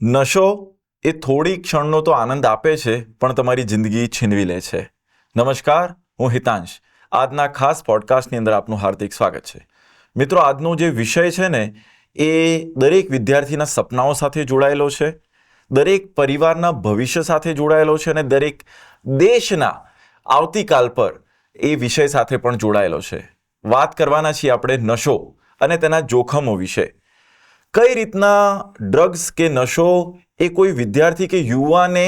નશો એ થોડી ક્ષણનો તો આનંદ આપે છે પણ તમારી જિંદગી છીનવી લે છે. નમસ્કાર, હું હિતાંશ. આજના ખાસ પોડકાસ્ટની અંદર આપનું હાર્દિક સ્વાગત છે. મિત્રો, આજનો જે વિષય છે ને એ દરેક વિદ્યાર્થીના સપનાઓ સાથે જોડાયેલો છે, દરેક પરિવારના ભવિષ્ય સાથે જોડાયેલો છે અને દરેક દેશના આવતીકાલ પર એ વિષય સાથે પણ જોડાયેલો છે. વાત કરવાના છીએ આપણે નશો અને તેના જોખમો વિશે. કઈ રીતના ડ્રગ્સ કે નશો એ કોઈ વિદ્યાર્થી કે યુવાને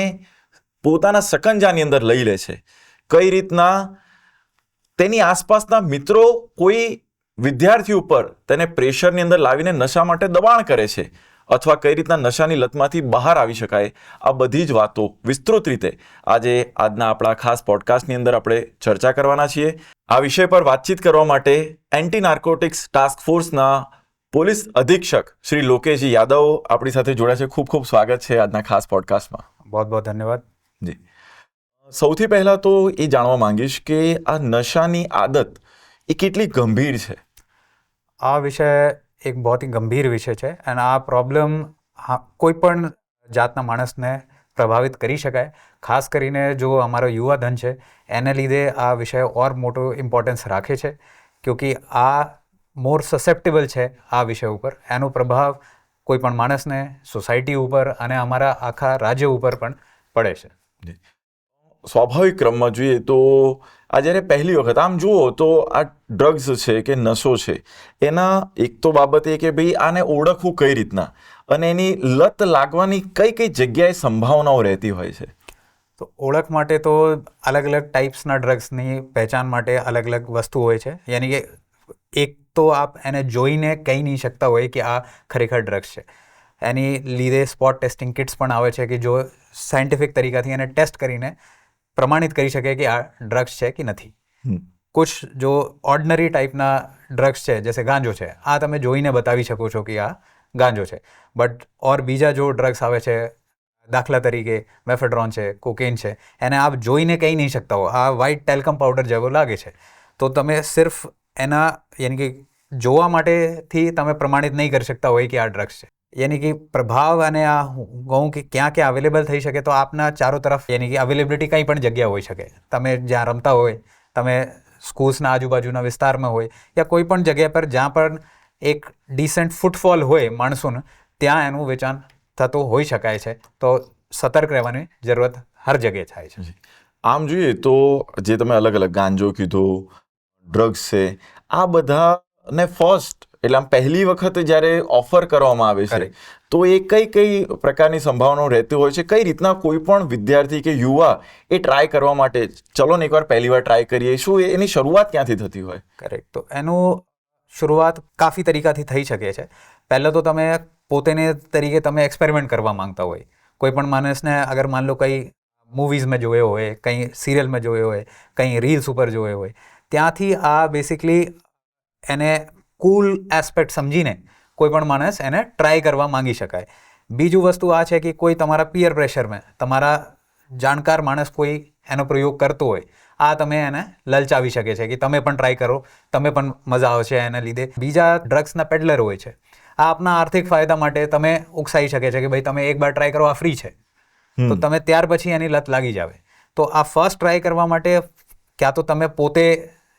પોતાના સકંજાની અંદર લઈ લે છે, કઈ રીતના તેની આસપાસના મિત્રો કોઈ વિદ્યાર્થી ઉપર તેને પ્રેશરની અંદર લાવીને નશા માટે દબાણ કરે છે, અથવા કઈ રીતના નશાની લતમાંથી બહાર આવી શકાય, આ બધી જ વાતો વિસ્તૃત રીતે આજના આપણા ખાસ પોડકાસ્ટની અંદર આપણે ચર્ચા કરવાના છીએ. આ વિષય પર વાતચીત કરવા માટે એન્ટી નાર્કોટિક્સ ટાસ્ક ફોર્સના પોલીસ અધિક્ષક શ્રી લોકેશજી યાદવ આપણી સાથે જોડ્યા છે. ખૂબ ખૂબ સ્વાગત છે આજના ખાસ પોડકાસ્ટમાં. બહુ બહુ ધન્યવાદ. જી, સૌથી પહેલાં તો એ જાણવા માંગીશ કે આ નશાની આદત એ કેટલી ગંભીર છે. આ વિષય એક બહુ જ ગંભીર વિષય છે અને આ પ્રોબ્લેમ કોઈ પણ જાતના માણસને પ્રભાવિત કરી શકાય. ખાસ કરીને જો અમારો યુવા ધન છે એને લીધે આ વિષય ઓર મોટો ઇમ્પોર્ટન્સ રાખે છે, ક્યોંકિ આ મોર સસેપ્ટેબલ છે આ વિષય ઉપર. એનો પ્રભાવ કોઈ પણ માણસને, સોસાયટી ઉપર અને અમારા આખા રાજ્ય ઉપર પણ પડે છે. સ્વાભાવિક ક્રમમાં જોઈએ તો આ જ્યારે પહેલી વખત આમ જુઓ તો આ ડ્રગ્સ છે કે નશો છે, એના એક તો બાબત એ કે ભાઈ આને ઓળખવું કઈ રીતના અને એની લત લાગવાની કઈ કઈ જગ્યાએ સંભાવનાઓ રહેતી હોય છે. તો ઓળખ માટે તો અલગ અલગ ટાઈપ્સના ડ્રગ્સની પહેચાન માટે અલગ અલગ વસ્તુ હોય છે. યાની કે એક તો આપ એને જોઈને કહી નહીં શકતા હોય કે આ ખરેખર ડ્રગ્સ છે. એની લીધે સ્પોટ ટેસ્ટિંગ કિટ્સ પણ આવે છે કે જો સાયન્ટિફિક તરીકાથી એને ટેસ્ટ કરીને પ્રમાણિત કરી શકે કે આ ડ્રગ્સ છે કે નથી. કુછ જો ઓર્ડિનરી ટાઈપના ડ્રગ્સ છે, જૈસે ગાંજો છે, આ તમે જોઈને બતાવી શકો છો કે આ ગાંજો છે. બટ ઓર બીજા જો ડ્રગ્સ આવે છે, દાખલા તરીકે મેફેડ્રોન છે, કોકેન છે, એને આપ જોઈને કહી નહીં શકતા હો આ વ્હાઇટ ટેલ્કમ પાવડર જેવો લાગે છે, તો તમે સિર્ફ એના યાની કે જોવા માટેથી તમે પ્રમાણિત નહીં કરી શકતા હોય કે આ ડ્રગ્સ છે. યાની કે પ્રભાવ અને આ હું કહું કે ક્યાં ક્યાં અવેલેબલ થઈ શકે, તો આપના ચારો તરફ યાની કે અવેલેબિલિટી કંઈ પણ જગ્યા હોઈ શકે. તમે જ્યાં રમતા હોય, તમે સ્કૂલ્સના આજુબાજુના વિસ્તારમાં હોય, યા કોઈ પણ જગ્યા પર જ્યાં પણ એક ડિસન્ટ ફૂટફોલ હોય માણસોનું, ત્યાં એનું વેચાણ થતું હોઈ શકાય છે. તો સતર્ક રહેવાની જરૂરત હર જગ્યાએ થાય છે. આમ જોઈએ તો જે તમે અલગ અલગ ગાંજો કીધું, ડ્રગ્સ છે, આ બધાને ફર્સ્ટ એટલે આમ પહેલી વખત જ્યારે ઓફર કરવામાં આવે છે તો એ કઈ કઈ પ્રકારની સંભાવનાઓ રહેતી હોય છે? કઈ રીતના કોઈ પણ વિદ્યાર્થી કે યુવા એ ટ્રાય કરવા માટે, ચલો ને એકવાર પહેલી વાર ટ્રાય કરીએ, શું એની શરૂઆત ક્યાંથી થતી હોય? કરેક્ટ. તો એનું શરૂઆત કાફી તરીકાથી થઈ શકે છે. પહેલાં તો તમે પોતેને તરીકે તમે એક્સપેરિમેન્ટ કરવા માંગતા હોય. કોઈ પણ માણસને અગર માન લો કંઈ મૂવીઝમાં જોયો હોય, કંઈ સિરિયલમાં જોયો હોય, કંઈ રીલ્સ ઉપર જોયો હોય, ત્યાંથી આ બેસિકલી એને કૂલ એસ્પેક્ટ સમજીને કોઈ પણ માણસ એને ટ્રાય કરવા માંગી શકાય. બીજું વસ્તુ આ છે કે કોઈ તમારા પિયર પ્રેશરમાં તમારા જાણકાર માણસ કોઈ એનો પ્રયોગ કરતો હોય, આ તમે એને લલચાવી શકે છે કે તમે પણ ટ્રાય કરો, તમે પણ મજા આવશે એના લીધે. બીજા ડ્રગ્સના પેડલર હોય છે, આ આપના આર્થિક ફાયદા માટે તમે ઉકસાઈ શકે છે કે ભાઈ તમે એક બાર ટ્રાય કરો, આ ફ્રી છે, તો તમે ત્યાર પછી એની લત લાગી જાવે. તો આ ફર્સ્ટ ટ્રાય કરવા માટે ક્યાં તો તમે પોતે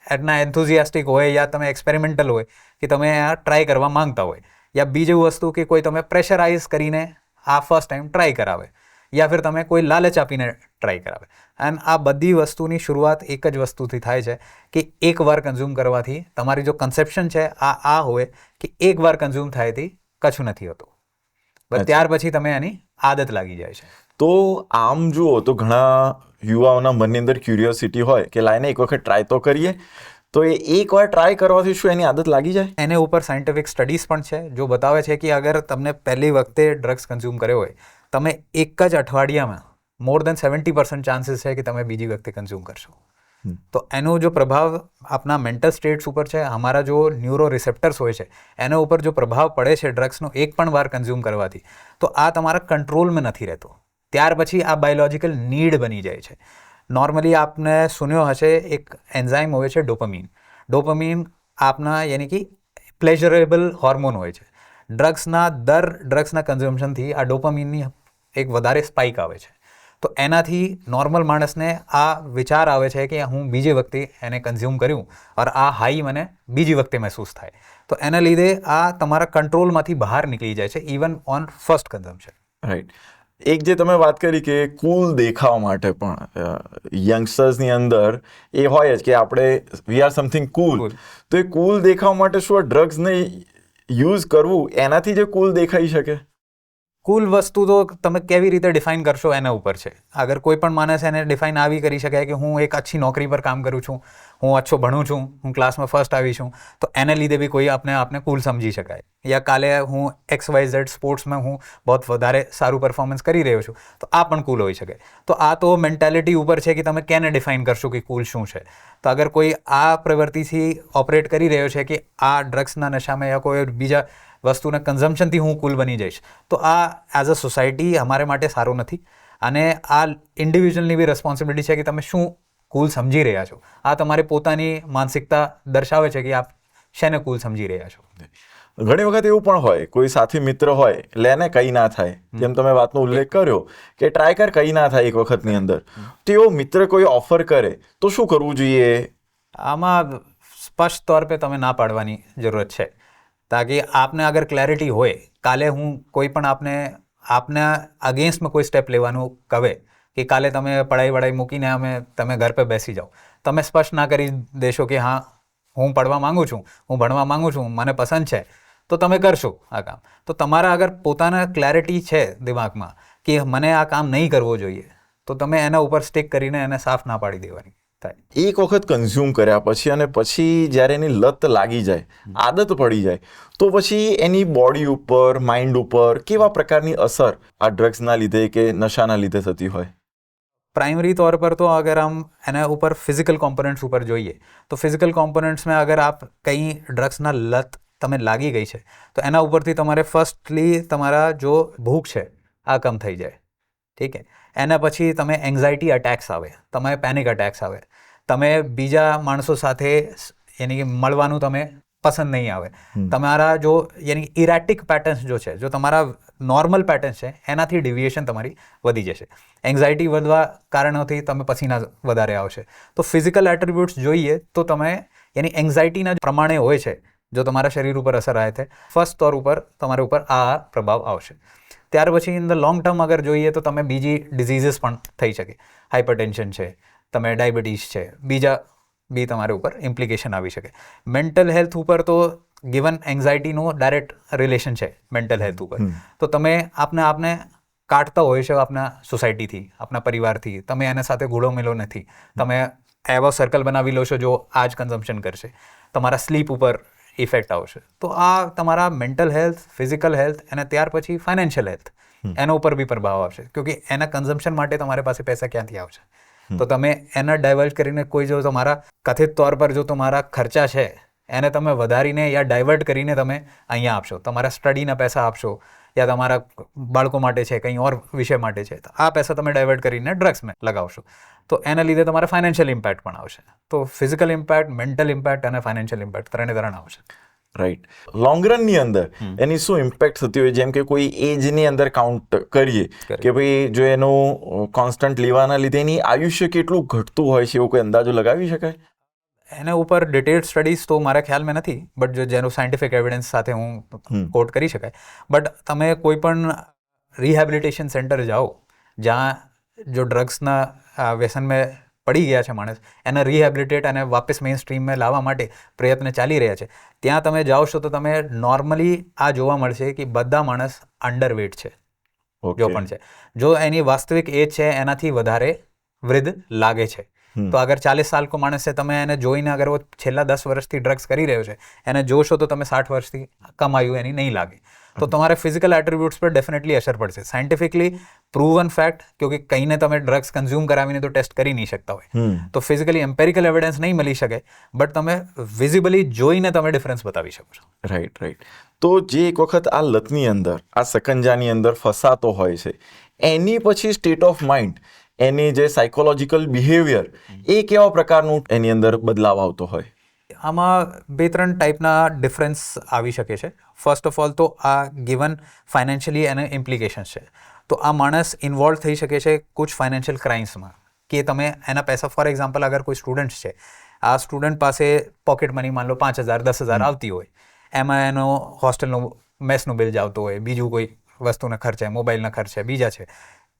એટના એન્થુઝિયાસ્ટિક હોય, યા તમે એક્સપેરિમેન્ટલ હોય કે તમે આ ટ્રાય કરવા માંગતા હોય, યા બીજું વસ્તુ કે કોઈ તમે પ્રેશરાઇઝ કરીને આ ફર્સ્ટ ટાઈમ ટ્રાય કરાવે, યા ફિર તમે કોઈ લાલચ આપીને ટ્રાય કરાવે. એન્ડ આ બધી વસ્તુની શરૂઆત એક જ વસ્તુથી થાય છે કે એકવાર કન્ઝ્યુમ કરવાથી તમારી જો કન્સેપ્શન છે આ હોય કે એકવાર કન્ઝ્યુમ થાયથી કશું નથી હોતું, બસ ત્યાર પછી તમે એની આદત લાગી જાય છે. તો આમ જુઓ તો ઘણા યુવાઓના મનની અંદર ક્યુરિયોસિટી હોય કે લાઈને એક વખત ટ્રાય તો કરીએ, તો એ એકવાર ટ્રાય કરવાથી શું એની આદત લાગી જાય? એને ઉપર સાયન્ટિફિક સ્ટડીઝ પણ છે જો બતાવે છે કે અગર તમને પહેલી વખતે ડ્રગ્સ કન્ઝ્યુમ કર્યો હોય, તમે એક જ અઠવાડિયામાં મોર દેન 70% ચાન્સીસ છે કે તમે બીજી વખતે કન્ઝ્યુમ કરશો. તો એનો જો પ્રભાવ આપણા મેન્ટલ સ્ટેટ્સ ઉપર છે, અમારા જો ન્યુરો રિસેપ્ટર્સ હોય છે એના ઉપર જો પ્રભાવ પડે છે ડ્રગ્સનો એક પણ વાર કન્ઝ્યુમ કરવાથી, તો આ તમારા કંટ્રોલમાં નથી રહેતો. ત્યાર પછી આ બાયોલોજિકલ નીડ બની જાય છે. નોર્મલી આપને સુન્યો હશે એક એન્ઝાઇમ હોય છે ડોપામીન. ડોપામીન આપના યાની કે પ્લેઝરેબલ હોર્મોન હોય છે. ડ્રગ્સના કન્ઝમ્પશનથી આ ડોપામીનની એક વધારે સ્પાઇક આવે છે. તો એનાથી નોર્મલ માણસને આ વિચાર આવે છે કે હું બીજી વખતે એને કન્ઝ્યુમ કર્યું और આ હાઈ મને બીજી વખતે મહેસૂસ થાય. તો એના લીધે આ તમારા કંટ્રોલમાંથી બહાર નીકળી જાય છે even on first consumption. Right. એક જે તમે વાત કરી કે કુલ દેખાવા માટે પણ યંગસ્ટર્સની અંદર એ હોય જ કે આપણે વી આર સમથિંગ કુલ. તો એ કુલ દેખાવા માટે શું આ ડ્રગ્સને યુઝ કરવું એનાથી જે કુલ દેખાઈ શકે? કુલ વસ્તુ તો તમે કેવી રીતે ડિફાઇન કરશો એના ઉપર છે. અગર કોઈ પણ માણસ એને ડિફાઇન આવી કરી શકાય કે હું એક અચ્છી નોકરી પર કામ કરું છું, હું અચ્છો ભણું છું, હું ક્લાસમાં ફર્સ્ટ આવી છું, તો એને લીધે બી કોઈ આપને કુલ સમજી શકાય. યા કાલે હું XYZ સ્પોર્ટ્સમાં હું બહુ વધારે સારું પરફોર્મન્સ કરી રહ્યો છું, તો આ પણ કુલ હોઈ શકે. તો આ તો મેન્ટાલિટી ઉપર છે કે તમે કેને ડિફાઇન કરશો કે કુલ શું છે. તો અગર કોઈ આ પ્રવૃત્તિથી ઓપરેટ કરી રહ્યો છે કે આ ડ્રગ્સના નશામાં યા કોઈ બીજા વસ્તુના કન્ઝમ્પશનથી હું કુલ બની જઈશ, તો આ એઝ અ સોસાયટી અમારે માટે સારું નથી. અને આ ઇન્ડિવિજ્યુઅલની બી રિસ્પોન્સિબિલિટી છે કે તમે શું કુલ સમજી રહ્યા છો. આ તમારી પોતાની માનસિકતા દર્શાવે છે કે આપ શેને કુલ સમજી રહ્યા છો. ઘણી વખત એવું પણ હોય, કોઈ સાથી મિત્ર હોય લેને કંઈ ના થાય, જેમ તમે વાતનો ઉલ્લેખ કર્યો કે ટ્રાય કર કંઈ ના થાય એક વખતની અંદર, તો એવો મિત્ર કોઈ ઓફર કરે તો શું કરવું જોઈએ? આમાં સ્પષ્ટ તौर पे તમે ના પાડવાની જરૂરત છે, તાકી આપને અગર ક્લેરિટી હોય, કાલે હું કોઈ પણ આપને અગેન્સ્ટમાં કોઈ સ્ટેપ લેવાનું કહે કે કાલે તમે પઢાઈ મૂકીને તમે ઘર પર બેસી જાઓ, તમે સ્પષ્ટ ના કરી દેશો કે હા હું પઢવા માંગુ છું, હું ભણવા માંગુ છું, મને પસંદ છે, તો તમે કરશો આ કામ. તો તમારા અગર પોતાના ક્લેરિટી છે દિમાગમાં કે મને આ કામ નહીં કરવો જોઈએ, તો તમે એના ઉપર સ્ટિક કરીને એને સાફ ના પાડી દેવાની થાય. એક વખત કન્ઝ્યુમ કર્યા પછી અને પછી જ્યારે એની લત લાગી જાય, આદત પડી જાય, તો પછી એની બોડી ઉપર, માઇન્ડ ઉપર કેવા પ્રકારની અસર આ ડ્રગ્સના લીધે કે નશાના લીધે થતી હોય? प्राइमरी तौर पर तो अगर हम एना ऊपर फिजिकल कॉम्पोनेंट्स ऊपर જોઈએ તો ફિઝિકલ કોમ્પોનન્ટ્સમાં અગર આપ કંઈ ડ્રગ્સના લત તમે લાગી ગઈ છે, તો એના ઉપરથી તમારે ફર્સ્ટલી તમારા જો ભૂખ છે આ કમ થઈ જાય. ઠીક છે. એના પછી તમે એન્ઝાયટી અટેક્સ આવે, તમે પેનિક અટેક્સ આવે, તમે બીજા માણસો સાથે યાની કે મળવાનું તમે પસંદ નહીં આવે, તમારા જો યાની ઇરેટિક પેટર્ન્સ જો છે, જો તમારા નોર્મલ પેટર્ન છે એનાથી ડિવિએશન તમારી વધી જશે. એન્ઝાયટી વધવા કારણોથી તમે પસીના વધારે આવશે. તો ફિઝિકલ એટ્રીબ્યુટ્સ જોઈએ તો તમે યાની એન્ઝાયટીના પ્રમાણે હોય છે, જો તમારા શરીર ઉપર અસર આવે છે, ફર્સ્ટ તौर ઉપર તમારા ઉપર આ પ્રભાવ આવશે. ત્યાર પછી ઇન ધ લોંગ ટર્મ અગર જોઈએ તો તમે બીજી ડિઝીઝીસ પણ થઈ શકે. હાઇપરટેન્શન છે, તમે ડાયાબિટીસ છે, બીજા બી તમારા ઉપર ઇમ્પ્લિકેશન આવી શકે. મેન્ટલ હેલ્થ ઉપર તો ગિવન એન્ઝાયટીનો ડાયરેક્ટ રિલેશન છે મેન્ટલ હેલ્થ ઉપર. તો તમે આપને કાઢતા હોય છે આપના સોસાયટીથી, આપના પરિવારથી, તમે એના સાથે ઘુલો મિલો નથી, તમે એવો સર્કલ બનાવી લો છો જો આ જ કન્ઝમ્પશન કરશે, તમારા સ્લીપ ઉપર ઇફેક્ટ આવશે. તો આ તમારા મેન્ટલ હેલ્થ, ફિઝિકલ હેલ્થ અને ત્યાર પછી ફાઇનાન્શિયલ હેલ્થ એના ઉપર બી પ્રભાવ આવશે, ક્યોંકિ એના કન્ઝમ્પશન માટે તમારી પાસે પૈસા ક્યાંથી આવશે. તો તમે એને ડાયવર્ટ કરીને કોઈ જો તમારા કથિત તौर પર જો તમારા ખર્ચા છે એને તમે વધારીને યા ડાયવર્ટ કરીને તમે અહીંયા આપશો, તમારા સ્ટડીના પૈસા આપશો યા તમારા બાળકો માટે છે, કંઈ ઓર વિષય માટે છે, તો આ પૈસા તમે ડાયવર્ટ કરીને ડ્રગ્સમાં લગાવશો, તો એના લીધે તમારા ફાઇનાન્શિયલ ઇમ્પેક્ટ પણ આવશે. તો ફિઝિકલ ઇમ્પેક્ટ, મેન્ટલ ઇમ્પેક્ટ અને ફાઇનાન્શિયલ ઇમ્પેક્ટ ત્રણ આવશે. રાઈટ. લોંગ રનની અંદર એની શું ઇમ્પેક્ટ થતી હોય? જેમ કે કોઈ એજની અંદર કાઉન્ટ કરીએ કે ભાઈ જો એનું કોન્સ્ટન્ટ લેવાના લીધે એની આયુષ્ય કેટલું ઘટતું હોય છે, એવો કોઈ અંદાજો લગાવી શકાય? એના ઉપર ડિટેલ્ડ સ્ટડીઝ તો મારા ખ્યાલમાં નથી, બટ જો જેનું સાયન્ટિફિક એવિડન્સ સાથે હું કોટ કરી શકાય. બટ તમે કોઈ પણ રિહેબિલિટેશન સેન્ટર જાઓ જ્યાં જો ડ્રગ્સના વ્યસનમાં પડી ગયા છે માણસ, એને રિહેબિલિટેટ અને વાપસ મેઇન સ્ટ્રીમમાં લાવવા માટે પ્રયત્ન ચાલી રહ્યા છે, ત્યાં તમે જાઓ છો તો તમે નોર્મલી આ જોવા મળશે કે બધા માણસ અંડરવેટ છે, જો પણ છે, જો એની વાસ્તવિક એજ છે એનાથી વધારે વૃદ્ધ લાગે છે. તો અગર 40 સાલ કો માણસ છે, તમે એને જોઈને અગર वो છેલ્લા 10 વર્ષથી ડ્રગ્સ કરી રહ્યો છે, એને જોશો તો તમે 60 વર્ષથી કમ આયુ એની નહીં લાગે. તો તમારા ફિઝિકલ એટ્રીબ્યુટ્સ પર ડેફિનેટલી અસર પડશે. સાયન્ટિફિકલી પ્રૂવન ફેક્ટ, ક્યોંકि કંઈને તમે ડ્રગ્સ કન્ઝ્યુમ કરાવીને તો ટેસ્ટ કરી નહીં શકતા હોય, તો ફિઝિકલી એમ્પેરિકલ એવિડન્સ નહીં મળી શકે, બટ તમે વિઝિબલી જોઈને તમે ડિફરન્સ બતાવી શકો છો. રાઈટ. તો જે એક વખત આ લતની અંદર, આ સકંજાની અંદર ફસાતો હોય છે, એની પછી સ્ટેટ ઓફ માઇન્ડ, એની જે સાયકોલોજીકલ બિહેવિયર, એ કેવા પ્રકારનું એની અંદર બદલાવ આવતો હોય? આમાં 2-3 ટાઈપના ડિફરન્સ આવી શકે છે. ફર્સ્ટ ઓફ ઓલ તો આ ગિવન ફાઇનાન્શિયલી એને ઇમ્પ્લિકેશન્સ છે. તો આ માણસ ઇન્વોલ્વ થઈ શકે છે કુછ ફાઇનાન્શિયલ ક્રાઇમ્સમાં, કે તમે એના પૈસા, ફોર એક્ઝામ્પલ અગર કોઈ સ્ટુડન્ટ છે, આ સ્ટુડન્ટ પાસે પોકેટ મની માન લો 5,000 10,000 આવતી હોય, એમાં એનો હોસ્ટેલનું મેસનું બિલ જ આવતું હોય, બીજું કોઈ વસ્તુના ખર્ચ છે, મોબાઈલના ખર્ચ છે, બીજા છે,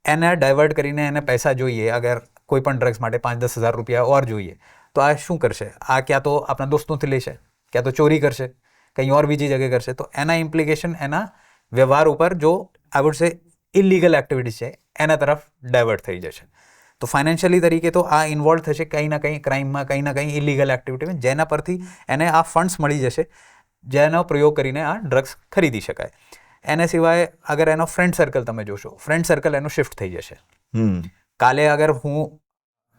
એને ડાયવર્ટ કરીને એને પૈસા જોઈએ, અગર કોઈ પણ ડ્રગ્સ માટે 5-10,000 રૂપિયા ઓર જોઈએ, તો આ શું કરશે? આ ક્યાં તો આપણા દોસ્તોથી લેશે, ક્યાં તો ચોરી કરશે, કંઈ ઓર બીજી જગ્યાએ કરશે. તો એના ઇમ્પ્લિકેશન એના વ્યવહાર ઉપર જો I would say illegal activities છે એના તરફ ડાયવર્ટ થઈ જશે. તો ફાઇનાન્શિયલી તરીકે તો આ ઇન્વોલ્વ થશે કંઈ ના કંઈ ક્રાઇમમાં, કંઈ ના કંઈ ઇલીગલ એક્ટિવિટીમાં, જેના પરથી એને આ ફંડ્સ મળી જશે, જેનો પ્રયોગ કરીને આ ડ્રગ્સ ખરીદી શકાય. એને સિવાય અગર એનો ફ્રેન્ડ સર્કલ તમે જોશો, ફ્રેન્ડ સર્કલ એનું શિફ્ટ થઈ જશે. કાલે અગર હું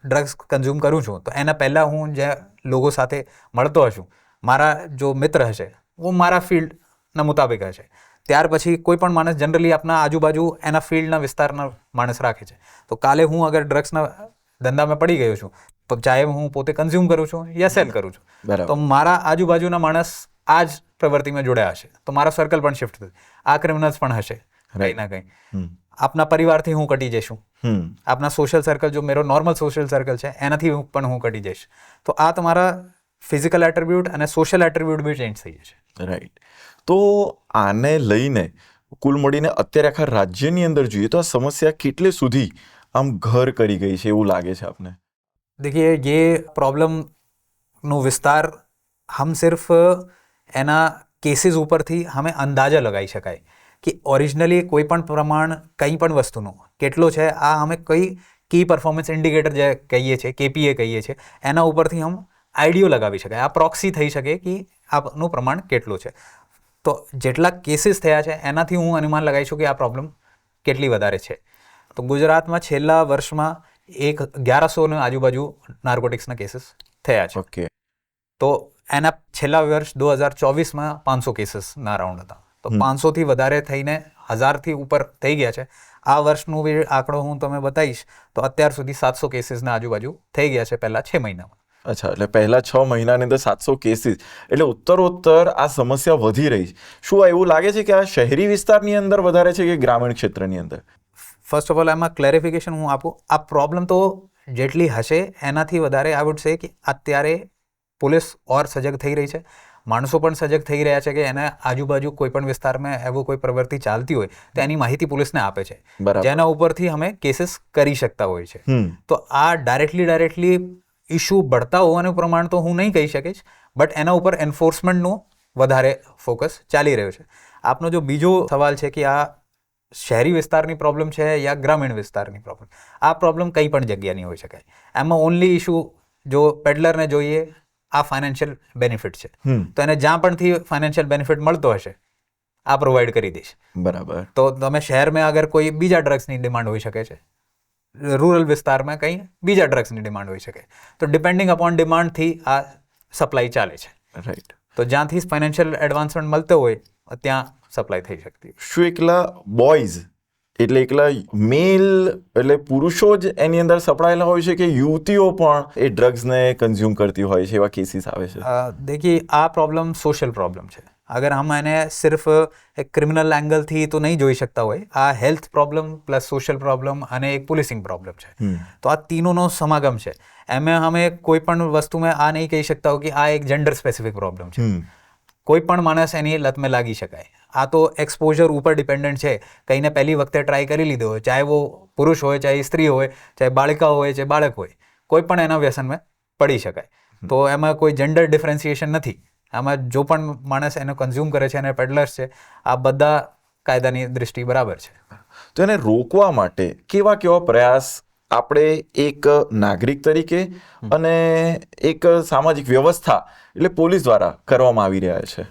ડ્રગ્સ કન્ઝ્યુમ કરું છું તો એના પહેલાં હું જે લોકો સાથે મળતો હશું, મારા જો મિત્ર હશે, वो મારા ફિલ્ડના મુતાબિક હશે. ત્યાર પછી કોઈ પણ માણસ જનરલી આપણા આજુબાજુ એના ફિલ્ડના વિસ્તારના માણસ રાખે છે. તો કાલે હું અગર ડ્રગ્સના ધંધામાં પડી ગયો છું, તો ચાહે હું પોતે કન્ઝ્યુમ કરું છું યા સેલ કરું છું, તો મારા આજુબાજુના માણસ આ જ પ્રવૃત્તિમાં જોડાયા હશે, તો મારો સર્કલ પણ શિફ્ટ થશે. આ ક્રિમિનલ્સ પણ હશે કંઈ ના કંઈ. આપના પરિવારથી હું કટી જઈશું, આપના સોશિયલ સર્કલ જો મેરો નોર્મલ સોશિયલ સર્કલ છે એનાથી પણ હું કટી જઈશ. તો આ તમારા ફિઝિકલ એટ્રીબ્યુટ અને સોશિયલ એટ્રીબ્યુટ બી ચેન્જ થઈ જશે. રાઈટ. તો આને લઈને કુલ મળીને અત્યારે આખા રાજ્યની અંદર જોઈએ તો આ સમસ્યા કેટલે સુધી આમ ઘર કરી ગઈ છે એવું લાગે છે આપને? देखिए ये प्रॉब्लमનો વિસ્તાર હમ સિર્ફ એના કેસીસ ઉપરથી હમે અંદાજા લગાવી શકાય કે ઓરિજિનલી કોઈ પણ પ્રમાણ કંઈ પણ વસ્તુનો કેટલો છે, આ અમે કઈ કી પરફોર્મન્સ ઇન્ડિકેટર જે કહીએ છીએ, KPA કહીએ છીએ, એના ઉપરથી હમ આઈડિયો લગાવી શકાય, આ પ્રોક્સી થઈ શકે કે આપનું પ્રમાણ કેટલું છે. તો જેટલા કેસીસ થયા છે એનાથી હું અનુમાન લગાવીશું કે આ પ્રોબ્લેમ કેટલી વધારે છે. તો ગુજરાતમાં છેલ્લા વર્ષમાં 1100 આજુબાજુ નાર્કોટિક્સના કેસીસ થયા છે. ઓકે. તો એના છેલ્લા વર્ષ 2024માં 500 કેસીસના રાઉન્ડ હતા. તો 500થી વધારે થઈને 1000થી ઉપર થઈ ગયા છે. આ વર્ષનું બી આંકડો હું તમે બતાવીશ તો અત્યાર સુધી 700 કેસીસના આજુબાજુ થઈ ગયા છે પહેલા 6 મહિનામાં. અચ્છા, એટલે પહેલા 6 મહિનાની અંદર 700 કેસીસ, એટલે ઉત્તરોત્તર આ સમસ્યા વધી રહી છે. શું એવું લાગે છે કે આ શહેરી વિસ્તારની અંદર વધારે છે કે ગ્રામીણ ક્ષેત્રની અંદર? ફર્સ્ટ ઓફ ઓલ એમાં ક્લેરિફિકેશન હું આપું, આ પ્રોબ્લેમ તો જેટલી હશે એનાથી વધારે આઈ વુડ સે કે અત્યારે પોલીસ ઓર સજગ થઈ રહી છે, માણસો પણ સજગ થઈ રહ્યા છે કે એના આજુબાજુ કોઈ પણ વિસ્તારમાં એવો કોઈ પ્રવૃત્તિ ચાલતી હોય તો એની માહિતી પોલીસને આપે છે, જેના ઉપરથી અમે કેસીસ કરી શકતા હોય છે. તો આ ડાયરેક્ટલી ઇશ્યુ बढ़ता હોવાનું પ્રમાણ તો હું નહીં કહી શકીશ, બટ એના ઉપર એન્ફોર્સમેન્ટનું વધારે ફોકસ ચાલી રહ્યો છે. આપનો જો બીજો સવાલ છે કે આ શહેરી વિસ્તારની પ્રોબ્લેમ છે યા ગ્રામીણ વિસ્તારની પ્રોબ્લેમ, આ પ્રોબ્લેમ કંઈ પણ જગ્યાની હોઈ શકે. એમાં ઓનલી ઇશ્યુ જો પેડલરને જોઈએ આ ફાઇનાન્શિયલ બેનિફિટ છે, તો એને જ્યાં પણથી ફાઇનાન્શિયલ બેનિફિટ મળતો હશે આ પ્રોવાઈડ કરી દઈશ. બરાબર. તો તમે શહેરમાં અગર કોઈ બીજા ડ્રગ્સની ડિમાન્ડ હોઈ શકે છે, રૂરલ વિસ્તારમાં કંઈ બીજા ડ્રગ્સની ડિમાન્ડ હોઈ શકે, તો ડિપેન્ડિંગ અપોન ડિમાન્ડથી આ સપ્લાય ચાલે છે. રાઈટ. તો જ્યાંથી ફાઇનાન્શિયલ એડવાન્સમેન્ટ મળતો હોય ત્યાં સપ્લાય થઈ શકતી. શું એકલા બોયઝ એટલે એકલા મેલ એટલે પુરુષો જ એની અંદર સપડાયેલા હોય છે કે યુવતીઓ પણ એ ડ્રગ્સને કન્ઝ્યુમ કરતી હોય છે, એવા કેસીસ આવે છે? देखिए આ પ્રોબ્લેમ સોશિયલ પ્રોબ્લેમ છે. અગર હમ એને સિર્ફ એક ક્રિમિનલ એંગલથી તો નહીં જોઈ શકતા હોય, આ health problem plus social problem અને એક પોલીસિંગ પ્રોબ્લેમ છે. તો આ તીનોનો સમાગમ છે. એમાં અમે કોઈ પણ વસ્તુમાં આ નહીં કહી શકતા હો કે આ એક જેન્ડર સ્પેસિફિક પ્રોબ્લેમ છે. કોઈ પણ માણસ એની લતમાં લાગી શકાય. આ તો એક્સપોઝર ઉપર ડિપેન્ડન્ટ છે. કંઈને પહેલી વખતે ટ્રાય કરી લીધો હોય, ચાહે वो પુરુષ હોય, ચાહે સ્ત્રી હોય, ચાહે બાળકા હોય, ચાહે બાળક હોય, કોઈ પણ એના વ્યસનમાં પડી શકાય. તો એમાં કોઈ જેન્ડર ડિફરન્સિએશન નથી. આમાં જો પણ માણસ એને કન્ઝ્યુમ કરે છે અને પેડલર્સ છે, આ બધા કાયદાની દૃષ્ટિ બરાબર છે. તો એને રોકવા માટે કેવા પ્રયાસ આપણે એક નાગરિક તરીકે અને એક સામાજિક વ્યવસ્થા એટલે પોલીસ દ્વારા કરવામાં આવી રહ્યા છે?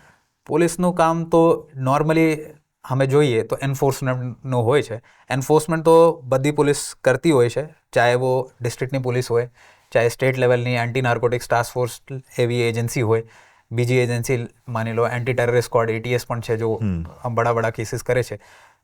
પોલીસનું કામ તો નોર્મલી અમે જોઈએ તો એન્ફોર્સમેન્ટનું હોય છે. એન્ફોર્સમેન્ટ તો બધી પોલીસ કરતી હોય છે, ચાહે वो ડિસ્ટ્રિક્ટની પોલીસ હોય, ચાહે સ્ટેટ લેવલની એન્ટી નાર્કોટિક્સ ટાસ્ક ફોર્સ એવી એજન્સી હોય, બીજી એજન્સી માની લો એન્ટી ટેરરિસ્ટ સ્ક્વોડ ATS પણ છે, જો બડા કેસીસ કરે છે.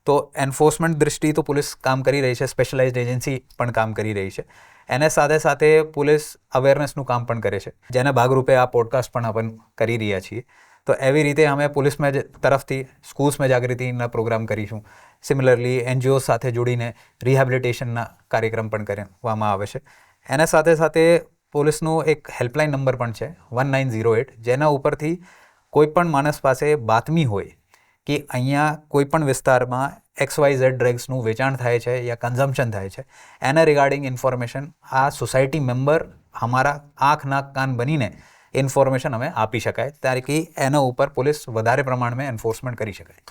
તો એન્ફોર્સમેન્ટ દૃષ્ટિ તો પોલીસ કામ કરી રહી છે, સ્પેશિયલાઇઝ્ડ એજન્સી પણ કામ કરી રહી છે. એને સાથે સાથે પોલીસ અવેરનેસનું કામ પણ કરે છે, જેના ભાગરૂપે આ પોડકાસ્ટ પણ આપણે કરી રહ્યા છીએ. તો એવી રીતે અમે પોલીસમાં તરફથી સ્કૂલ્સમાં જાગૃતિના પ્રોગ્રામ કરીશું. સિમિલરલી NGO સાથે જોડીને રિહેબિલિટેશનના કાર્યક્રમ પણ કરવામાં આવે છે. એના સાથે સાથે પોલીસનું એક હેલ્પલાઇન નંબર પણ છે 1908, જેના ઉપરથી કોઈ પણ માણસ પાસે બાતમી હોય કે અહીંયા કોઈ પણ વિસ્તારમાં XYZ ડ્રગ્સનું વેચાણ થાય છે યા કન્ઝમ્પશન થાય છે, એના રિગાર્ડિંગ ઇન્ફોર્મેશન આ સોસાયટી મેમ્બર અમારા આંખ નાક કાન બનીને ઇન્ફોર્મેશન અમે આપી શકાય, તાકી એના ઉપર પોલીસ વધારે પ્રમાણમાં એન્ફોર્સમેન્ટ કરી શકાય.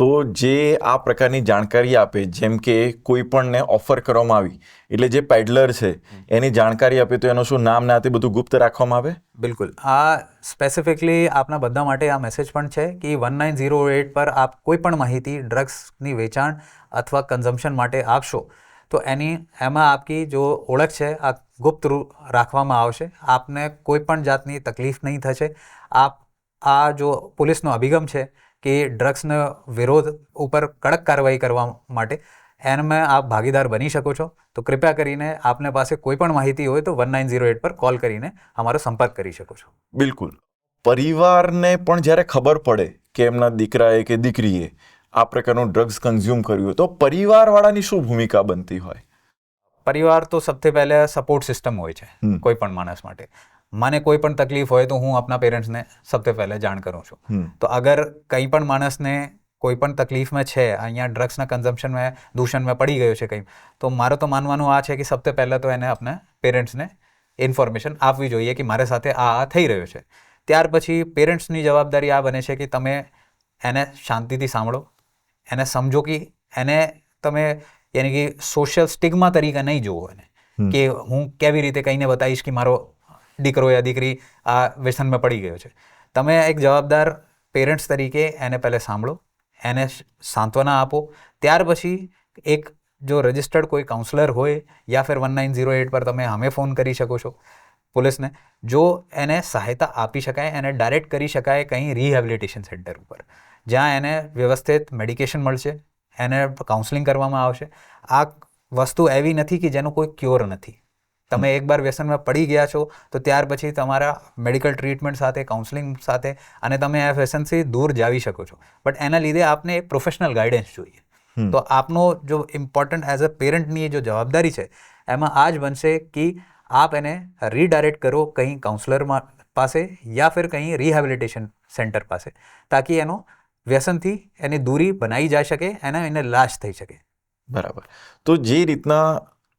તો જે આ પ્રકારની જાણકારી આપે, જેમ કે કોઈ પણને ઓફર કરવામાં આવી, એટલે જે પેડલર છે એની જાણકારી આપે, તો એનું શું નામ ને આ તે બધું ગુપ્ત રાખવામાં આવે? બિલકુલ. આ સ્પેસિફિકલી આપના બધા માટે આ મેસેજ પણ છે કે 1908 પર આપ કોઈ પણ માહિતી ડ્રગ્સની વેચાણ અથવા કન્ઝમ્પશન માટે આપશો તો એમાં આપકી જો ઓળખ છે આ ગુપ્ત રાખવામાં આવશે. આપને કોઈ પણ જાતની તકલીફ નહીં થશે. આપ આ જો પોલીસનો અભિગમ છે કે ડ્રગ્સનો વિરોધ ઉપર કડક કાર્યવાહી કરવા માટે એમાં આપ ભાગીદાર બની શકો છો. તો કૃપયા કરીને આપને પાસે કોઈ પણ માહિતી હોય તો 1908 પર કોલ કરીને અમારો સંપર્ક કરી શકો છો. બિલકુલ. પરિવારને પણ જ્યારે ખબર પડે કે એમના દીકરાએ કે દીકરીએ આ પ્રકારનું ડ્રગ્સ કન્ઝ્યુમ કર્યું, તો પરિવારવાળાની શું ભૂમિકા બનતી હોય? પરિવાર તો સૌથી પહેલાં સપોર્ટ સિસ્ટમ હોય છે કોઈ પણ માણસ માટે. મને કોઈ પણ તકલીફ હોય તો હું આપણા પેરેન્ટ્સને સૌથી પહેલાં જાણ કરું છું. તો અગર કંઈ પણ માણસને કોઈ પણ તકલીફમાં છે, અહીંયા ડ્રગ્સના કન્ઝમ્પશનમાં દૂષણમાં પડી ગયો છે કંઈ, તો મારું તો માનવાનું આ છે કે સૌથી પહેલાં તો એને આપણા પેરેન્ટ્સને ઇન્ફોર્મેશન આપવી જોઈએ કે મારી સાથે આ થઈ રહ્યો છે. ત્યાર પછી પેરેન્ટ્સની જવાબદારી આ બને છે કે તમે એને શાંતિથી સાંભળો, એને સમજો કે એને તમે યાની કે સોશિયલ સ્ટિગ્મા તરીકે નહીં જુઓ એને, કે હું કેવી રીતે કહીને બતાવીશ કે મારો દીકરો યા દીકરી આ વ્યસનમાં પડી ગયો છે. તમે એક જવાબદાર પેરેન્ટ્સ તરીકે એને પહેલાં સાંભળો, એને સાંત્વના આપો. ત્યાર પછી એક જો રજિસ્ટર્ડ કોઈ કાઉન્સલર હોય યા ફિર 1908 પર તમે અમે ફોન કરી શકો છો પોલીસને. જો એને સહાયતા આપી શકાય, એને ડાયરેક્ટ કરી શકાય કંઈ રિહેબિલિટેશન સેન્ટર ઉપર, જ્યાં એને વ્યવસ્થિત મેડિકેશન મળશે, એને કાઉન્સલિંગ કરવામાં આવશે. આ વસ્તુ એવી નથી કે જેનો કોઈ ક્યોર નથી. તમે એકવાર વ્યસનમાં પડી ગયા છો તો ત્યાર પછી તમારા મેડિકલ ટ્રીટમેન્ટ સાથે, કાઉન્સલિંગ સાથે અને તમે આ વ્યસનથી દૂર જાવી શકો છો. બટ એના લીધે આપને એક પ્રોફેશનલ ગાઈડન્સ જોઈએ. તો આપનો જો ઇમ્પોર્ટન્ટ એઝ અ પેરેન્ટની જો જવાબદારી છે એમાં આ જ બનશે કે આપ એને રીડાયરેક્ટ કરો કંઈ કાઉન્સલર પાસે યા ફિર કંઈ રિહેબિલિટેશન સેન્ટર પાસે, તાકી એનો વ્યસનથી એની દૂરી બનાવી જઈ શકે અને એને લાશ થઈ શકે. બરાબર. તો જે રીતના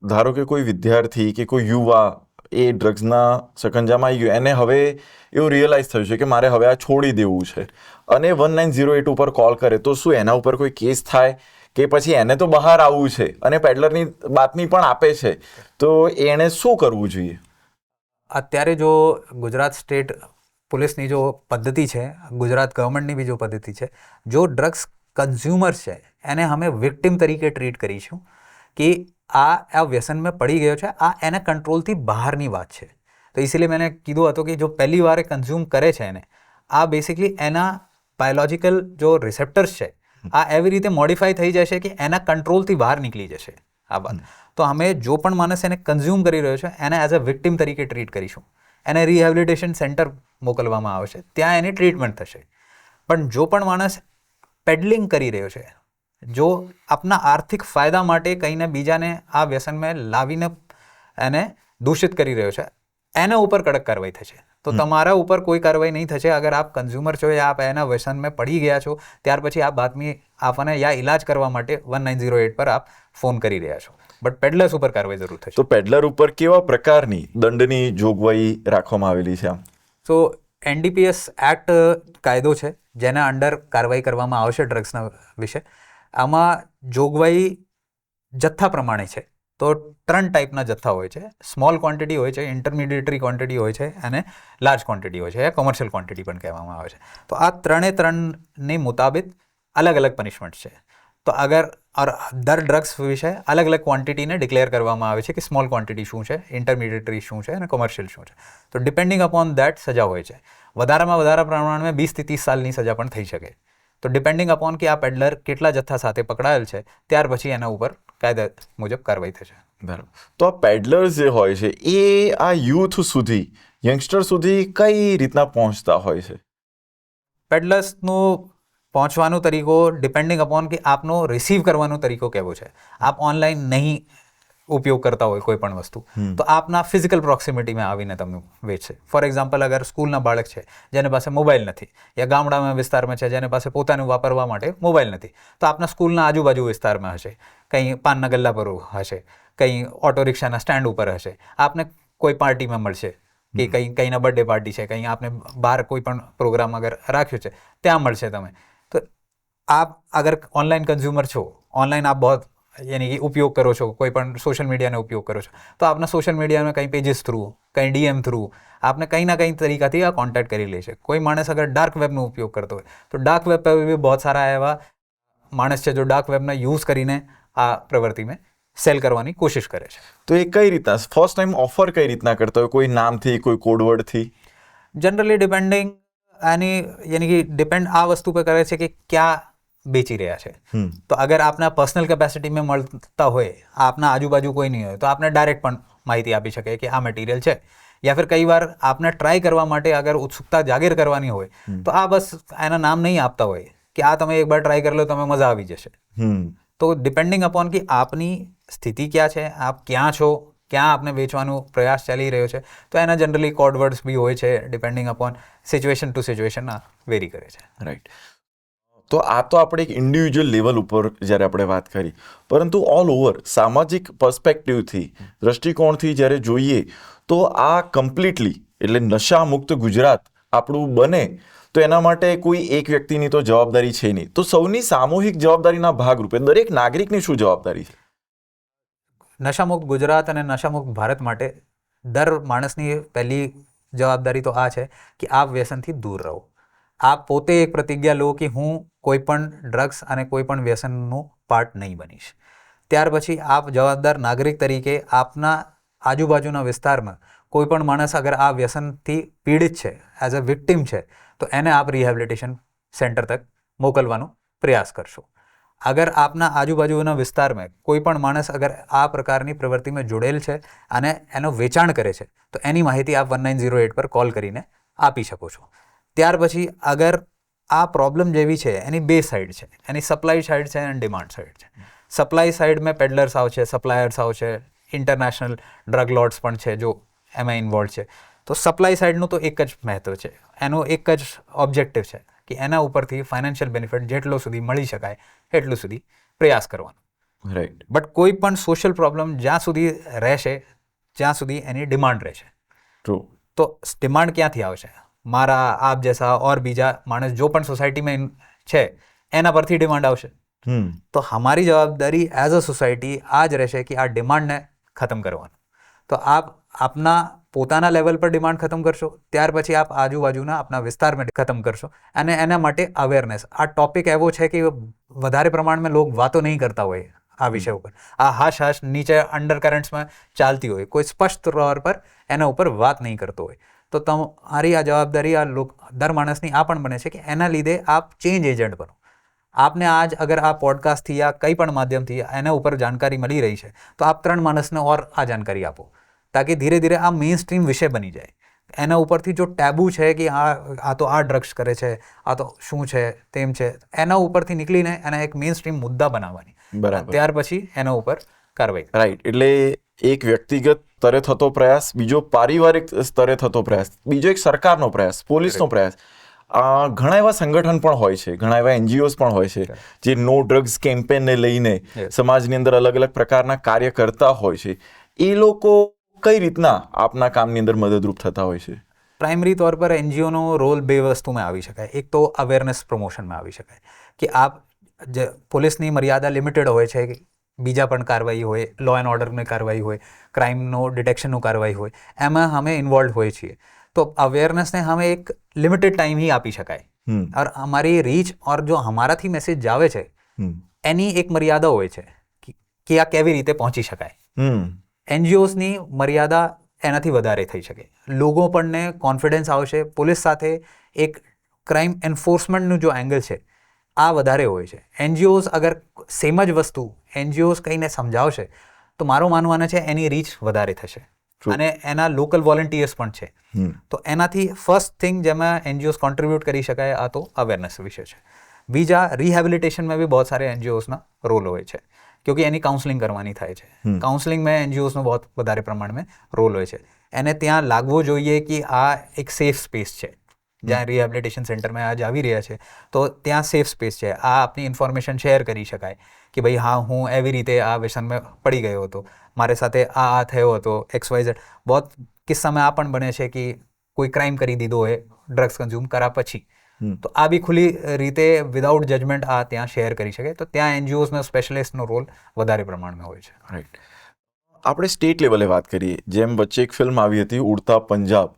ધારો કે કોઈ વિદ્યાર્થી કે કોઈ યુવા એ ડ્રગ્સના સકંજામાં આવી ગયો, એને હવે એવું રિયલાઇઝ થયું છે કે મારે હવે આ છોડી દેવું છે, અને 1908 ઉપર કોલ કરે, તો શું એના ઉપર કોઈ કેસ થાય કે પછી એને તો બહાર આવવું છે અને પેડલરની બાતમી પણ આપે છે, તો એણે શું કરવું જોઈએ? અત્યારે જો ગુજરાત સ્ટેટ પોલીસની જો પદ્ધતિ છે, ગુજરાત ગવર્મેન્ટની બી જો પદ્ધતિ છે, જો ડ્રગ્સ કન્ઝ્યુમર છે એને અમે વિક્ટિમ તરીકે ટ્રીટ કરીશું કે આ વ્યસનમાં પડી ગયો છે, આ એના કંટ્રોલથી બહારની વાત છે. તો ઇસીલિએ મેં કીધું હતું કે જો પહેલી વાર કન્ઝ્યુમ કરે છે એને, આ બેસિકલી એના બાયોલોજિકલ જો રિસેપ્ટર્સ છે આ એવી રીતે મોડિફાઈ થઈ જશે કે એના કંટ્રોલથી બહાર નીકળી જશે આ વાત. તો અમે જો પણ માણસ એને કન્ઝ્યુમ કરી રહ્યો છે એને એઝ અ વિક્ટિમ તરીકે ટ્રીટ કરીશું. એને રિહેબિલિટેશન સેન્ટર મોકલવામાં આવશે, ત્યાં એની ટ્રીટમેન્ટ થશે. પણ જો પણ માણસ પેડલિંગ કરી રહ્યો છે, જો આપના આર્થિક ફાયદા માટે કંઈને બીજાને આ વ્યસનમાં લાવીને એને દૂષિત કરી રહ્યો છે, એના ઉપર કડક કાર્યવાહી થશે. તો તમારા ઉપર કોઈ કાર્યવાહી નહીં થશે અગર આપ કન્ઝ્યુમર છો યા આપ એના વ્યસનમાં પડી ગયા છો, ત્યાર પછી આ બાતમી આપને યા ઇલાજ કરવા માટે 1908 પર આપ ફોન કરી રહ્યા છો. બટ પેડલર્સ ઉપર કાર્યવાહી જરૂર થશે. તો પેડલર ઉપર કેવા પ્રકારની દંડની જોગવાઈ રાખવામાં આવેલી છે? તો NDPS એક્ટ કાયદો છે જેના અંડર કાર્યવાહી કરવામાં આવશે ડ્રગ્સના વિશે. આમાં જોગવાઈ જથ્થા પ્રમાણે છે. તો 3 ટાઈપના જથ્થા હોય છે. સ્મોલ ક્વોન્ટિટી હોય છે, ઇન્ટરમીડિયેટરી ક્વોન્ટિટી હોય છે અને લાર્જ ક્વોન્ટિટી હોય છે, કોમર્શિયલ ક્વોન્ટિટી પણ કહેવામાં આવે છે. તો આ 3ની મુતાબિક અલગ અલગ પનિશમેન્ટ છે. તો અગર દર ડ્રગ્સ વિશે અલગ અલગ ક્વોન્ટિટીને ડિક્લેર કરવામાં આવે છે કે સ્મોલ ક્વોન્ટિટી શું છે, ઇન્ટરમીડિયેટરી શું છે અને કોમર્શિયલ શું છે. તો ડિપેન્ડિંગ અપોન દેટ સજા હોય છે. વધારામાં વધારા પ્રમાણમાં 20 થી 30 સાલની સજા પણ થઈ શકે. તો ડિપેન્ડિંગ અપોન કે આ પેડલર કેટલા જથ્થા સાથે પકડાયેલ છે ત્યાર પછી એના ઉપર કાયદા મુજબ કાર્યવાહી થશે. બરાબર. તો આ પેડલર્સ જે હોય છે એ આ યુથ સુધી, યંગસ્ટર સુધી કઈ રીતના પહોંચતા હોય છે? પેડલર્સનો પહોંચવાનો તરીકો ડિપેન્ડિંગ અપોન કે આપનો રિસીવ કરવાનો તરીકો કેવો છે. આપ ઓનલાઈન નહીં ઉપયોગ કરતા હોય કોઈ પણ વસ્તુ તો આપના ફિઝિકલ પ્રોક્સિમિટીમાં આવીને તમને વેચશે. ફોર એક્ઝામ્પલ, અગર સ્કૂલના બાળક છે જેને પાસે મોબાઈલ નથી, યા ગામડામાં વિસ્તારમાં છે જેને પાસે પોતાનું વાપરવા માટે મોબાઈલ નથી, તો આપના સ્કૂલના આજુબાજુ વિસ્તારમાં હશે, કંઈ પાનના ગલ્લા પર હશે, કંઈ ઓટો રિક્ષાના સ્ટેન્ડ ઉપર હશે, આપને કોઈ પાર્ટીમાં મળશે કે કંઈના બર્થડે પાર્ટી છે, કંઈ આપને બહાર કોઈ પણ પ્રોગ્રામ અગર રાખ્યો છે ત્યાં મળશે તમે. તો આપ અગર ઓનલાઈન કન્ઝ્યુમર છો, ઓનલાઈન આપ બહુ યાની કે ઉપયોગ કરો છો, કોઈ પણ સોશિયલ મીડિયાનો ઉપયોગ કરો છો, તો આપના સોશિયલ મીડિયામાં કંઈ પેજીસ થ્રુ, કંઈ DM થ્રુ આપને કંઈ ના કંઈ તરીકાથી આ કોન્ટેક્ટ કરી લે છે. કોઈ માણસ અગર ડાર્ક વેબનો ઉપયોગ કરતો હોય તો ડાર્ક વેબ પર બી બહુ સારા એવા માણસ છે જો ડાર્ક વેબના યુઝ કરીને આ પ્રવૃત્તિમાં સેલ કરવાની કોશિશ કરે છે. તો એ કઈ રીતના ફર્સ્ટ ટાઈમ ઓફર કઈ રીતના કરતો હોય? કોઈ નામથી, કોઈ કોડવર્ડથી? જનરલી ડિપેન્ડિંગ આની યાની કે ડિપેન્ડ આ વસ્તુ પર કરે છે કે ક્યાં બેચી રહ્યા છે. તો અગર આપના પર્સનલ કેપેસિટીમાં મળતા હોય, આપના આજુબાજુ કોઈ નહીં હોય, તો આપને ડાયરેક્ટ પણ માહિતી આપી શકે કે આ મટીરિયલ છે. યા ફિર કઈ વાર આપને ટ્રાય કરવા માટે અગર ઉત્સુકતા જાગીર કરવાની હોય તો આ બસ એના નામ નહીં આપતા હોય કે આ તમે એક વાર ટ્રાય કરી લો, તમે મજા આવી જશે. તો ડિપેન્ડિંગ અપોન કે આપની સ્થિતિ ક્યાં છે, આપ ક્યાં છો, ક્યાં આપને વેચવાનો પ્રયાસ ચાલી રહ્યો છે, તો એના જનરલી કોડ વર્ડ્સ બી હોય છે. Depending upon situation to situation vary કરે છે. રાઈટ. તો આ તો આપણે એક ઇન્ડિવિજ્યુઅલ લેવલ ઉપર જ્યારે આપણે વાત કરી, પરંતુ ઓલ ઓવર સામાજિક પર્સપેક્ટિવથી, દ્રષ્ટિકોણથી જ્યારે જોઈએ તો આ કમ્પ્લીટલી એટલે નશામુક્ત ગુજરાત આપણું બને તો એના માટે કોઈ એક વ્યક્તિની તો જવાબદારી છે નહીં. તો સૌની સામૂહિક જવાબદારીના ભાગરૂપે દરેક નાગરિકની શું જવાબદારી છે? નશામુક્ત ગુજરાત અને નશામુક્ત ભારત માટે દર માણસની પહેલી જવાબદારી તો આ છે કે આપ વ્યસનથી દૂર રહો. આપ પોતે એક પ્રતિજ્ઞા લો કે હું કોઈ પણ ડ્રગ્સ અને કોઈ પણ વ્યસનનું પાર્ટ નહીં બનીશ. ત્યાર પછી આપ જવાબદાર નાગરિક તરીકે આપના આજુબાજુના વિસ્તારમાં કોઈ પણ માણસ અગર આ વ્યસનથી પીડિત છે, એઝ અ વિક્ટિમ છે, તો એને આપ રિહેબિલિટેશન સેન્ટર તક મોકલવાનો પ્રયાસ કરશો. અગર આપના આજુબાજુના વિસ્તારમાં કોઈ પણ માણસ અગર આ પ્રકારની પ્રવૃત્તિમાં જોડેલ છે અને એનો વેચાણ કરે છે તો એની માહિતી આપ 1908 પર કોલ કરીને આપી શકો છો. ત્યાર પછી અગર આ પ્રોબ્લેમ જેવી છે એની બે સાઈડ છે, એની સપ્લાય સાઈડ છે અને ડિમાન્ડ સાઈડ છે. સપ્લાય સાઈડમાં પેડલર્સ આવશે, સપ્લાયર્સ આવશે, ઇન્ટરનેશનલ ડ્રગ લોર્ડ્સ પણ છે જો એમાં ઇન્વોલ્વ છે. તો સપ્લાય સાઈડનું તો એક જ મહત્વ છે, એનો એક જ ઓબ્જેક્ટિવ છે કે એના ઉપરથી ફાઇનાન્શિયલ બેનિફિટ જેટલો સુધી મળી શકાય એટલું સુધી પ્રયાસ કરવાનો. રાઈટ. બટ કોઈ પણ સોશિયલ પ્રોબ્લેમ જ્યાં સુધી રહેશે જ્યાં સુધી એની ડિમાન્ડ રહેશે. ટ્રુ. તો ડિમાન્ડ ક્યાંથી આવશે? મારા આપ જેસા ઓર બીજા માણસ જો પણ સોસાયટીમાં છે એના પરથી ડિમાન્ડ આવશે. તો અમારી જવાબદારી એઝ અ સોસાયટી આ જ રહેશે કે આ ડિમાન્ડને ખતમ કરવાનું. તો આપ આપના પોતાના લેવલ પર ડિમાન્ડ ખતમ કરશો, ત્યાર પછી આપ આજુબાજુના આપના વિસ્તારમાં ખતમ કરશો અને એના માટે અવેરનેસ. આ ટોપિક એવો છે કે વધારે પ્રમાણમાં લોકો વાતો નહીં કરતા હોય આ વિષય ઉપર. આ હાશ હાશ નીચે અંડર કરન્ટ્સમાં ચાલતી હોય, કોઈ સ્પષ્ટ તौर પર એના ઉપર વાત નહીં કરતો હોય. તો તમારી આ જવાબદારી આ દર માણસની આ પણ બને છે કે એના લીધે આપ ચેન્જ એજન્ટ બનો. આપને આજ અગર આ પોડકાસ્ટથી યા કંઈ પણ માધ્યમથી એના ઉપર જાણકારી મળી રહી છે તો આપ 3 માણસને ઓર આ જાણકારી આપો, તાકી ધીરે ધીરે આ મેઇન સ્ટ્રીમ વિષય બની જાય. એના ઉપરથી જો ટેબુ છે કે આ તો આ ડ્રગ્સ કરે છે, આ તો શું છે તેમ છે, એના ઉપરથી નીકળીને એના એક મેઇન સ્ટ્રીમ મુદ્દા બનાવવાની. બરાબર. ત્યાર પછી એના ઉપર કાર્યવાહી. રાઈટ. એટલે એક વ્યક્તિગત સ્તરે થતો પ્રયાસ, બીજો પારિવારિક સ્તરે થતો પ્રયાસ, બીજો એક સરકારનો પ્રયાસ, પોલીસનો પ્રયાસ. ઘણા એવા સંગઠન પણ હોય છે, ઘણા એવા NGOs પણ હોય છે જે નો ડ્રગ્સ કેમ્પેનને લઈને સમાજની અંદર અલગ અલગ પ્રકારના કાર્ય કરતા હોય છે. એ લોકો કઈ રીતના આપના કામની અંદર મદદરૂપ થતા હોય છે? પ્રાઇમરી તौर પર NGOનો રોલ બે વસ્તુમાં આવી શકાય. એક તો અવેરનેસ પ્રમોશનમાં આવી શકાય કે આપ પોલીસની મર્યાદા લિમિટેડ હોય છે, બીજા પણ કાર્યવાહી હોય, લો એન્ડ ઓર્ડરની કાર્યવાહી હોય, ક્રાઇમનો ડિટેક્શનનું કાર્યવાહી હોય, એમાં અમે ઇન્વોલ્વ હોઈએ છીએ. तो अवेयरनेस ने हमें एक लिमिटेड टाइम ही આપી શકાય. और हमारी રીચ और जो हमाराથી મેસેજ જાવે છે એની એક મર્યાદા હોય છે કે આ કેવી રીતે પહોંચી શકાય. NGOsની મર્યાદા એનાથી વધારે થઈ શકે. લોકો પણને કોન્ફિડન્સ આવશે. પોલીસ સાથે એક ક્રાઇમ એન્ફોર્સમેન્ટનું જો એંગલ છે આ વધારે હોય છે. NGOs અગર સેમ જ વસ્તુ NGOs કહીને સમજાવશે તો મારું માનવાનું છે એની રીચ વધારે થશે. અને એના લોકલ વોલન્ટિયર્સ પણ છે. તો એનાથી ફર્સ્ટ થિંગ જેમાં એનજીઓઝ કોન્ટ્રીબ્યુટ કરી શકાય આ તો અવેરનેસ વિશે છે. બીજા रिहेबिलिटेशन में भी बहुत सारे एनजीओज़ ना रोल હોય છે क्योंकि એની કાઉન્સલિંગ કરવાની થાય છે. કાઉન્સલિંગમાં એનજીઓઝનો બહુ વધારે પ્રમાણમાં રોલ હોય છે. એને ત્યાં લાગવું જોઈએ કે આ એક સેફ સ્પેસ છે. જ્યાં રિહેબિલિટેશન સેન્ટરમાં આજ આવી રહ્યા છે તો ત્યાં સેફ સ્પેસ છે. આ આપની ઇન્ફોર્મેશન શેર કરી શકાય કે ભાઈ હા હું એવી રીતે આ વ્યસનમાં પડી ગયો હતો, મારી સાથે આ થયો હતો, XYZ. બહુ કિસ્સામાં આ પણ બને છે કે કોઈ ક્રાઇમ કરી દીધો હોય ડ્રગ્સ કન્ઝ્યુમ કર્યા પછી, તો આ બી ખુલ્લી રીતે વિધાઉટ જજમેન્ટ આ ત્યાં શેર કરી શકે. તો ત્યાં એનજીઓઝનો સ્પેશિયલિસ્ટનો રોલ વધારે પ્રમાણમાં હોય છે. રાઈટ. આપણે સ્ટેટ લેવલે વાત કરીએ, જેમ વચ્ચે એક ફિલ્મ આવી હતી ઉડતા પંજાબ,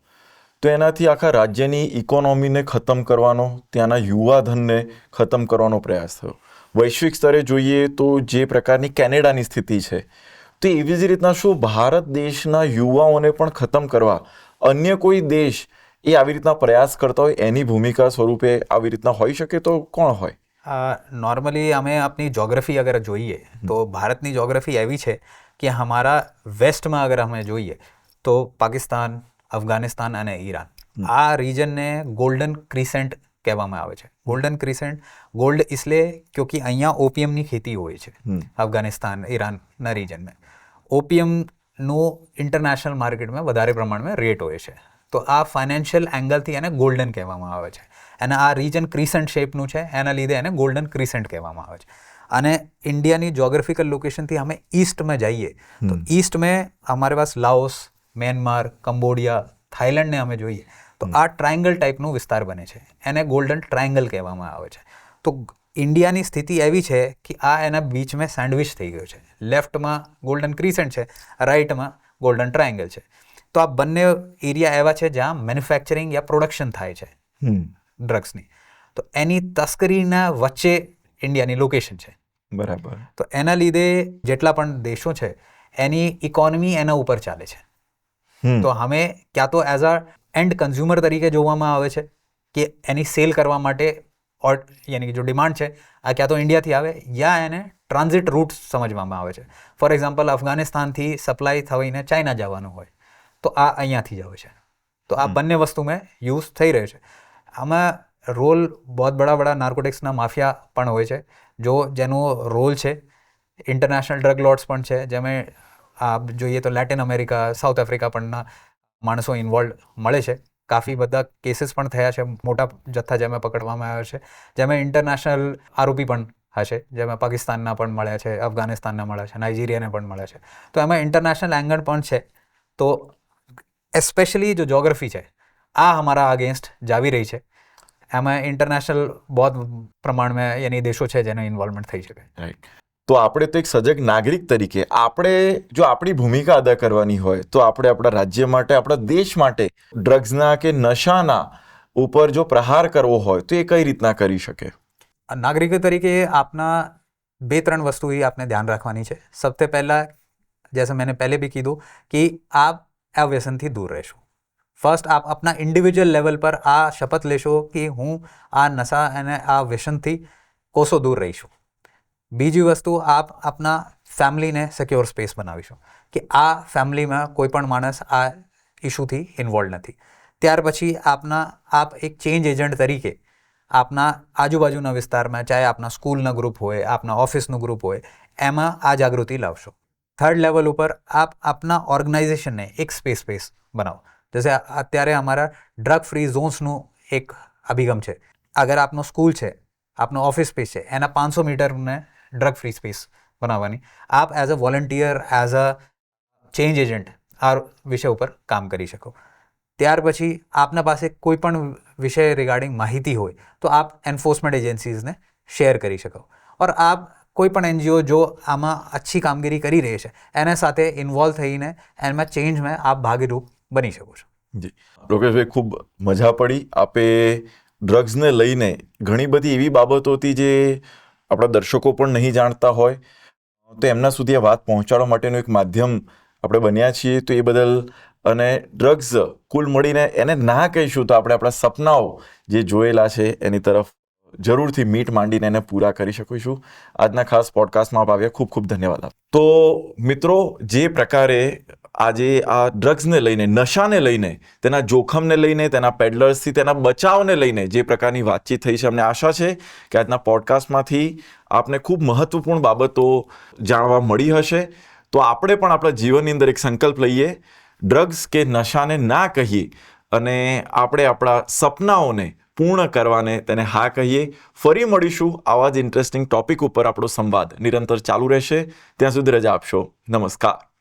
તો એનાથી આખા રાજ્યની ઇકોનોમીને ખતમ કરવાનો, ત્યાંના યુવાધનને ખતમ કરવાનો પ્રયાસ થયો. વૈશ્વિક સ્તરે જોઈએ તો જે પ્રકારની કેનેડાની સ્થિતિ છે, તો એવી જ રીતના શું ભારત દેશના યુવાઓને પણ ખતમ કરવા અન્ય કોઈ દેશ એ આવી રીતના પ્રયાસ કરતા હોય, એની ભૂમિકા સ્વરૂપે આવી રીતના હોઈ શકે તો કોણ હોય? નોર્મલી અમે આપની જોગ્રાફી અગર જોઈએ તો ભારતની જોગ્રાફી એવી છે કે હમારા વેસ્ટમાં અગર અમે જોઈએ તો પાકિસ્તાન, અફઘાનિસ્તાન અને ઈરાન, આ રીજનને ગોલ્ડન ક્રિસેન્ટ કહેવામાં આવે છે. ગોલ્ડન ક્રિસેન્ટ ગોલ્ડ इसलिए क्योंकि અહીંયા ઓપિયમની ખેતી હોય છે. અફઘાનિસ્તાન, ઈરાનના રીજનમાં ઓપિયમનું ઇન્ટરનેશનલ માર્કેટમાં વધારે પ્રમાણમાં રેટ હોય છે. તો આ ફાઇનાન્શિયલ એંગલથી એને ગોલ્ડન કહેવામાં આવે છે. અને આ રીજન ક્રિસન્ટ શેપનું છે, એના લીધે એને ગોલ્ડન ક્રિસન્ટ કહેવામાં આવે છે. અને ઇન્ડિયાની જોગ્રાફિકલ લોકેશનથી અમે ઈસ્ટમાં જઈએ તો ઈસ્ટમાં અમારે પાસ લાઓસ, મ્યાનમાર, કંબોડિયા, થાઈલેન્ડને અમે જોઈએ તો આ ટ્રાયંગલ ટાઈપનું વિસ્તાર બને છે. એને ગોલ્ડન ટ્રાયંગલ કહેવામાં આવે છે. તો ઇન્ડિયાની સ્થિતિ એવી છે કે આ એના બીચમાં સેન્ડવિચ થઈ ગયો છે. લેફ્ટમાં ગોલ્ડન ક્રિસન્ટ છે, રાઇટમાં ગોલ્ડન ટ્રાયંગલ છે. તો આ બંને એરિયા એવા છે જ્યાં મેન્યુફેક્ચરિંગ યા પ્રોડક્શન થાય છે ડ્રગ્સની. તો એની તસ્કરીના વચ્ચે ઇન્ડિયાની લોકેશન છે. બરાબર. તો એના લીધે જેટલા પણ દેશો છે એની ઇકોનોમી એના ઉપર ચાલે છે. તો અમે ક્યાં તો એઝ અ એન્ડ કન્ઝ્યુમર તરીકે જોવામાં આવે છે કે એની સેલ કરવા માટે યાની કે જો ડિમાન્ડ છે આ ક્યાં તો ઇન્ડિયાથી આવે યા એને ટ્રાન્ઝિટ રૂટ સમજવામાં આવે છે. ફોર એક્ઝામ્પલ અફઘાનિસ્તાનથી સપ્લાય થઈને ચાઇના જવાનું હોય તો આ અહીંયાથી જ આવે છે. તો આ બંને વસ્તુમાં યુઝ થઈ રહ્યો છે. આમાં રોલ બહુ બડા નાર્કોટિક્સના માફિયા પણ હોય છે, જેનો રોલ છે ઇન્ટરનેશનલ ડ્રગ લોર્ડ્સ પણ છે. જેમાં આપ જોઈએ તો લેટિન અમેરિકા, સાઉથ આફ્રિકા પણના માણસો ઇન્વોલ્વ મળે છે. કાફી બધા કેસીસ પણ થયા છે, મોટા જથ્થા જેમાં પકડવામાં આવ્યા છે, જેમાં ઇન્ટરનેશનલ આરોપી પણ હશે, જેમાં પાકિસ્તાનના પણ મળ્યા છે, અફઘાનિસ્તાનના મળ્યા છે, નાઇજીરિયાના પણ મળ્યા છે. તો એમાં ઇન્ટરનેશનલ એંગલ પણ છે. તો એસ્પેશિયલી જો જોગ્રાફી છે આ અમારા અગેન્સ્ટ જાવી રહી છે. એમાં ઇન્ટરનેશનલ બહુ પ્રમાણમાં યાની દેશો છે જેનો ઇન્વોલ્વમેન્ટ થઈ શકે. રાઈટ. તો આપણે તો એક સજગ નાગરિક તરીકે આપણે જો આપણી ભૂમિકા અદા કરવાની હોય તો આપણે આપણા રાજ્ય માટે, આપણા દેશ માટે ડ્રગ્સના કે નશાના ઉપર જો પ્રહાર કરવો હોય તો એ કઈ રીતના કરી શકે? નાગરિક તરીકે આપના 2-3 વસ્તુ ही आपने ध्यान रखवानी है. सबसे पहला, जैसे मैंने पहले भी कीधું कि आप આ વ્યસનથી દૂર રહેશો. ફર્સ્ટ આપ આપના ઇન્ડિવિજ્યુઅલ લેવલ પર આ શપથ લેશો કે હું આ નશા અને આ વ્યસનથી કોસો દૂર રહીશું. બીજી વસ્તુ, આપ આપના ફેમિલીને સિક્યોર સ્પેસ બનાવીશું કે આ ફેમિલીમાં કોઈ પણ માણસ આ ઇશ્યુથી ઇન્વોલ્વ નથી. ત્યાર પછી આપ એક ચેન્જ એજન્ટ તરીકે આપના આજુબાજુના વિસ્તારમાં, ચાહે આપના સ્કૂલના ગ્રુપ હોય, આપના ઓફિસનું ગ્રુપ હોય, એમાં આ જાગૃતિ લાવશો. થર્ડ લેવલ ઉપર આપ આપના ઓર્ગેનાઇઝેશનને એક સ્પેસ બનાવો. જैसे અત્યારે અમારા ડ્રગ ફ્રી ઝોન્સનું એક અભિગમ છે. અગર આપનો સ્કૂલ છે, આપનો ઓફિસ સ્પેસ છે, એના 500 મીટરને ડ્રગ ફ્રી સ્પેસ બનાવવાની. આપ as a volunteer, as a change agent આ વિષય ઉપર કામ કરી શકો. ત્યાર પછી આપના પાસે કોઈ પણ વિષય રિગાર્ડિંગ માહિતી હોય તો આપ એન્ફોર્સમેન્ટ એજન્સીઝને શેર કરી શકો. ઓર આપ કોઈ પણ એનજીઓ જો આમાં अच्छी કામગીરી કરી રહી છે એના સાથે ઇન્વોલ્વ થઈને એમાં ચેન્જમાં આપ ભાગીરૂપ બની શકો છો. જી લોકેશભાઈ, ખૂબ મજા પડી. આપે ડ્રગ્સને લઈને ઘણી બધી એવી બાબતો હતી જે આપણા દર્શકો પણ નહીં જાણતા હોય, તો એમના સુધી આ વાત પહોંચાડવા માટેનું એક માધ્યમ આપણે બન્યા છીએ. તો એ બદલ અને ડ્રગ્સ કુલ મળીને એને ના કહીશું તો આપણે આપણા સપનાઓ જે જોયેલા છે એની તરફ જરૂરથી મીટ માંડીને એને પૂરા કરી શકીશું. આજના ખાસ પોડકાસ્ટમાં આપ આવ્યા, ખૂબ ખૂબ ધન્યવાદ. તો મિત્રો, જે પ્રકારે આજે આ ડ્રગ્સને લઈને, નશાને લઈને, તેના જોખમને લઈને, તેના પેડલર્સથી તેના બચાવને લઈને જે પ્રકારની વાતચીત થઈ છે, અમને આશા છે કે આજના પોડકાસ્ટમાંથી આપને ખૂબ મહત્વપૂર્ણ બાબતો જાણવા મળી હશે. તો આપણે પણ આપણા જીવનની અંદર એક સંકલ્પ લઈએ, ડ્રગ્સ કે નશાને ના કહીએ અને આપણે આપણા સપનાઓને પૂર્ણ કરવાને તેને હા કહીએ. ફરી મળીશું આવા જ ઇન્ટરેસ્ટિંગ ટોપિક ઉપર. આપણો સંવાદ નિરંતર ચાલુ રહેશે. ત્યાં સુધી રજા આપશો. નમસ્કાર.